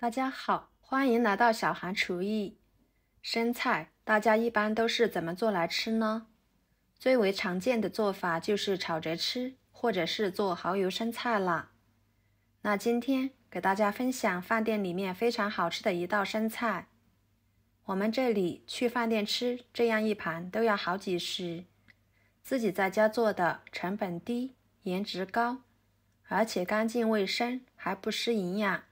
大家好，欢迎来到小韩厨艺。生菜大家一般都是怎么做来吃呢？最为常见的做法就是炒着吃，或者是做蚝油生菜啦。那今天给大家分享饭店里面非常好吃的一道生菜。我们这里去饭店吃这样一盘都要好几十，自己在家做的成本低，颜值高，而且干净卫生，还不失营养。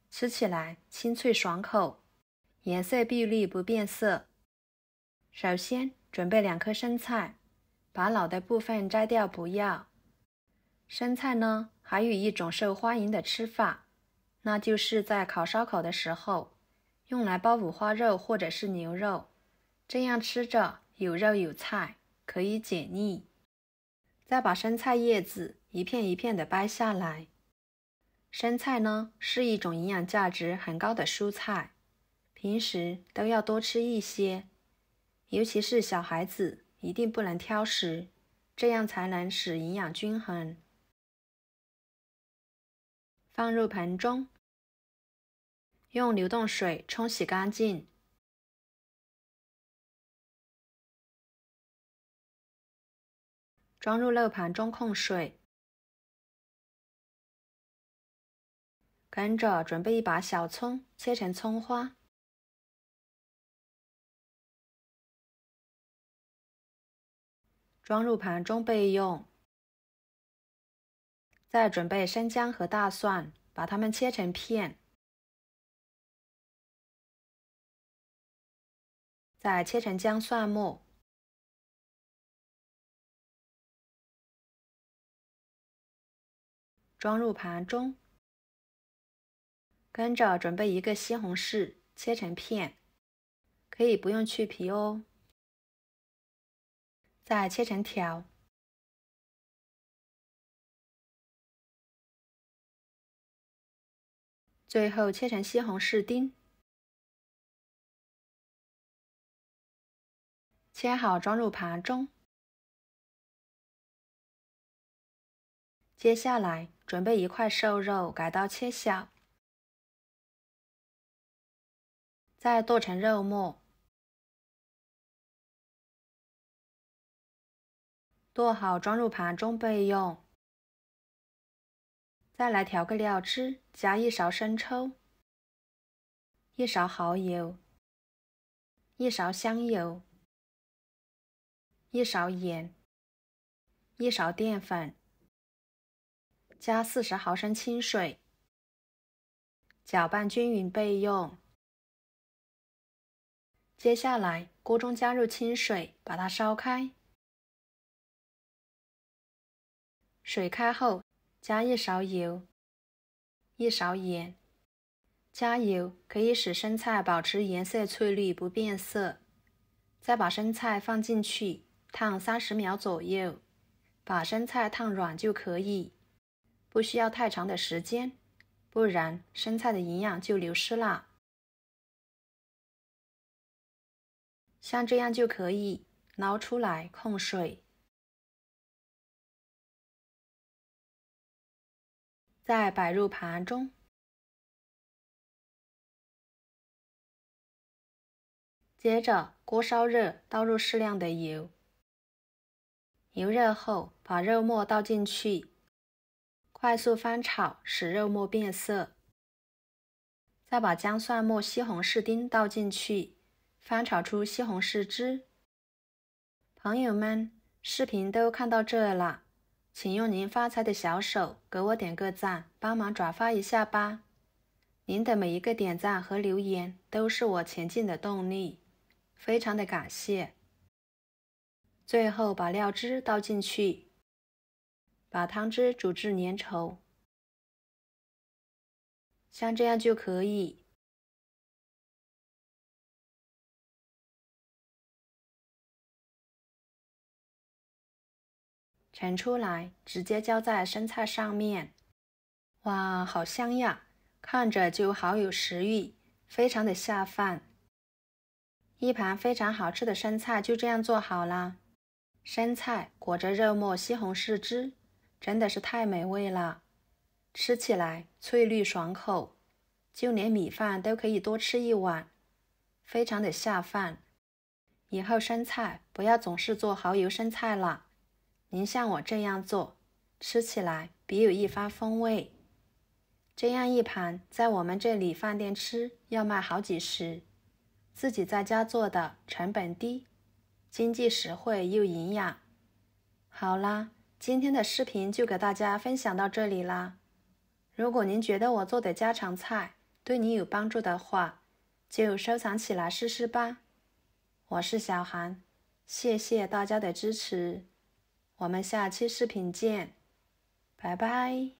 吃起来清脆爽口，颜色碧绿不变色。首先准备2颗生菜，把老的部分摘掉不要。生菜呢，还有一种受欢迎的吃法，那就是在烤烧烤的时候，用来包五花肉或者是牛肉，这样吃着有肉有菜，可以解腻。再把生菜叶子一片一片的掰下来。生菜呢，是一种营养价值很高的蔬菜，平时都要多吃一些，尤其是小孩子一定不能挑食，这样才能使营养均衡。放入盆中，用流动水冲洗干净，装入漏盘中控水。跟着准备一把小葱，切成葱花，装入盘中备用。再准备生姜和大蒜，把它们切成片，再切成姜蒜末，装入盘中。跟着准备1个西红柿，切成片，可以不用去皮哦。再切成条。最后切成西红柿丁。切好装入盘中。接下来准备1块瘦肉，改刀切小，再剁成肉末。剁好装入盘中备用。再来调个料汁，加1勺生抽，1勺蚝油，1勺香油，1勺盐，1勺淀粉，加40毫升清水，搅拌均匀备用。接下来锅中加入清水，把它烧开。水开后，加1勺油，1勺盐。加油可以使生菜保持颜色翠绿不变色。再把生菜放进去，烫30秒左右，把生菜烫软就可以，不需要太长的时间，不然生菜的营养就流失了。像这样就可以，捞出来控水。再摆入盘中。接着锅烧热，倒入适量的油。油热后，把肉末倒进去，快速翻炒，使肉末变色。再把姜蒜末、西红柿丁倒进去，翻炒出西红柿汁。朋友们，视频都看到这了，请用您发财的小手给我点个赞，帮忙转发一下吧。您的每一个点赞和留言都是我前进的动力，非常的感谢。最后把料汁倒进去，把汤汁煮至粘稠，像这样就可以。盛出来，直接浇在生菜上面。哇，好香呀！看着就好有食欲，非常的下饭。一盘非常好吃的生菜就这样做好啦。生菜裹着肉末、西红柿汁，真的是太美味了，吃起来翠绿爽口，就连米饭都可以多吃一碗，非常的下饭。以后生菜不要总是做蚝油生菜了，您像我这样做，吃起来别有一番风味。这样一盘在我们这里饭店吃要卖好几十，自己在家做的成本低，经济实惠又营养。好啦，今天的视频就给大家分享到这里啦。如果您觉得我做的家常菜对你有帮助的话，就收藏起来试试吧。我是小韩，谢谢大家的支持，我们下期视频见，拜拜。